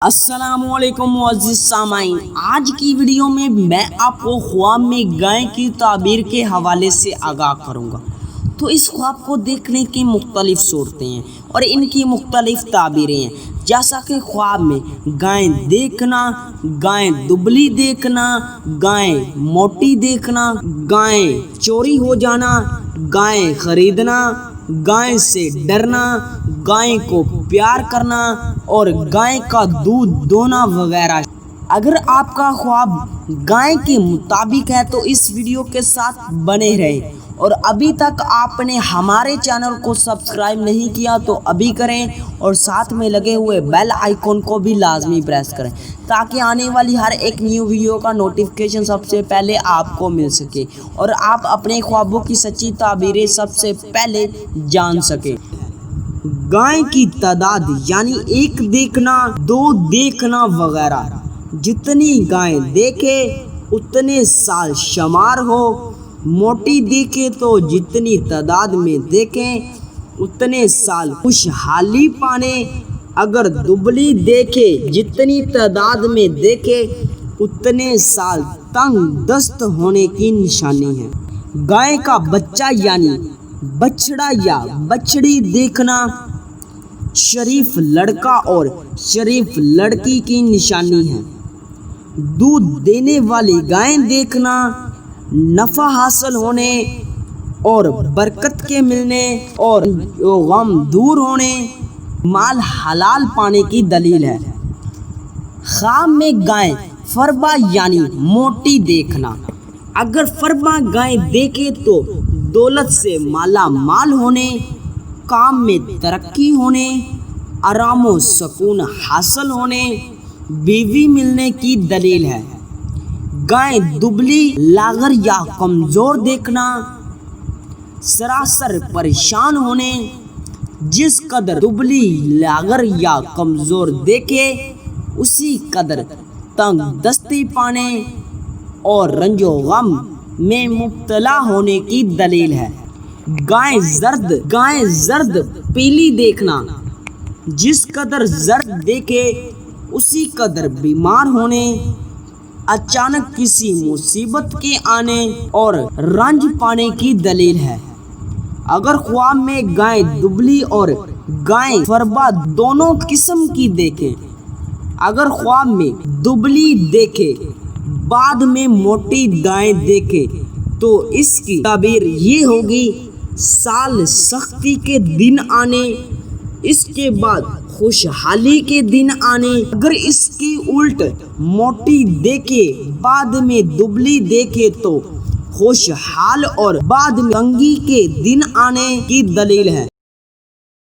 السلام علیکم معزز سامعین، آج کی ویڈیو میں میں آپ کو خواب میں گائے کی تعبیر کے حوالے سے آگاہ کروں گا۔ تو اس خواب کو دیکھنے کی مختلف صورتیں ہیں اور ان کی مختلف تعبیریں ہیں، جیسا کہ خواب میں گائے دیکھنا، گائے دبلی دیکھنا، گائے موٹی دیکھنا، گائے چوری ہو جانا، گائے خریدنا، گائے سے ڈرنا، گائے کو پیار کرنا اور گائے کا دودھ دونا وغیرہ۔ اگر آپ کا خواب گائے کے مطابق ہے تو اس ویڈیو کے ساتھ بنے رہیں، اور ابھی تک آپ نے ہمارے چینل کو سبسکرائب نہیں کیا تو ابھی کریں اور ساتھ میں لگے ہوئے بیل آئیکن کو بھی لازمی پریس کریں تاکہ آنے والی ہر ایک نیو ویڈیو کا نوٹیفیکیشن سب سے پہلے آپ کو مل سکے اور آپ اپنے خوابوں کی سچی تعبیریں سب سے پہلے جان سکیں۔ گائے کی تعداد یعنی ایک دیکھنا، دو دیکھنا وغیرہ۔ جتنی گائے دیکھے اتنے سال شمار ہو۔ موٹی دیکھے تو جتنی تعداد میں دیکھیں اتنے سال خوشحالی پانے۔ اگر دبلی دیکھے جتنی تعداد میں دیکھے اتنے سال تنگ دست ہونے کی نشانی ہے۔ گائے کا بچہ یعنی بچڑا یا بچڑی دیکھنا شریف لڑکا اور شریف لڑکی کی نشانی ہے۔ دودھ دینے والی گائے دیکھنا نفع حاصل ہونے اور برکت کے ملنے اور غم دور ہونے، مال حلال پانے کی دلیل ہے۔ خواب میں گائے فربا یعنی موٹی دیکھنا۔ اگر فربا گائے دیکھے تو دولت سے مالا مال ہونے، کام میں ترقی ہونے، آرام و سکون حاصل ہونے، بیوی ملنے کی دلیل ہے۔ گائے دبلی، لاغر یا کمزور دیکھنا سراسر پریشان ہونے۔ جس قدر دبلی، لاغر یا کمزور دیکھے اسی قدر تنگ دستی پانے اور رنج و غم میں مبتلا ہونے کی دلیل ہے۔ گائے زرد پیلی دیکھنا جس قدر زرد دیکھے اسی قدر بیمار ہونے، اچانک کسی مصیبت کے آنے اور رنج پانے کی دلیل ہے۔ اگر خواب میں گائے دبلی اور گائے فربا دونوں قسم کی دیکھیں، اگر خواب میں دبلی دیکھے بعد میں موٹی گائے دیکھے تو اس کی تعبیر یہ ہوگی: سال سختی کے دن آنے، اس کے بعد خوشحالی کے دن آنے۔ اگر اس کی الٹ موٹی دیکھے بعد میں دبلی دیکھے تو خوشحال اور بعد میں تنگی کے دن آنے کی دلیل ہے۔